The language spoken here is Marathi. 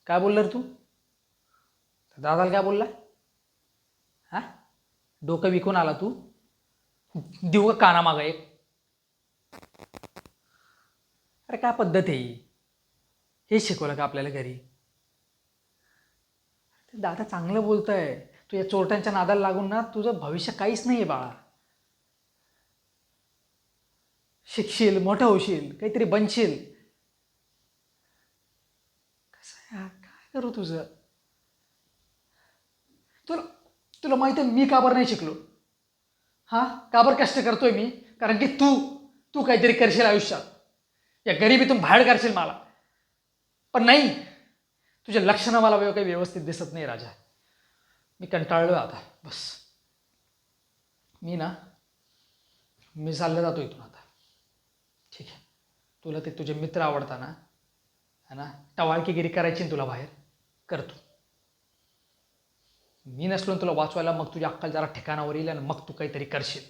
काय बोलला रे तू? दादाला काय बोलला? हा, डोकं विकून आला तू? देऊ का काना मागं एक? अरे काय पद्धत आहे ही? हे शिकवलं का आपल्याला घरी? ते दादा चांगलं बोलतंय. तू या चोरट्यांच्या नादाला लागून ना तुझं भविष्य काहीच नाही आहे बाळा. शिकशील, मोठं होशील, काहीतरी बनशील. कसं यार, काय करू तुझं? तुला तुला माहिती आहे मी का बरं नाही शिकलो? हा, का बरं कष्ट करतोय मी? कारण की तू तू काहीतरी करशील आयुष्यात, या गरिबीतून बाहेर काढशील मला. पण नाही, तुझे लक्षणं मला काही व्यवस्थित दिसत नाही राजा. मी कंटाळलो आता, बस. मी ना मी चाललं जातो इथून आता. ठीक आहे, तुला ते तुझे मित्र आवडता ना, है ना? टवाळकीगिरी करायची ना तुला बाहेर, करतो. मी नसलो तुला वाचवायला, मग तुझ्या अक्कल जरा ठिकाणावर येईल आणि मग तू काहीतरी करशील.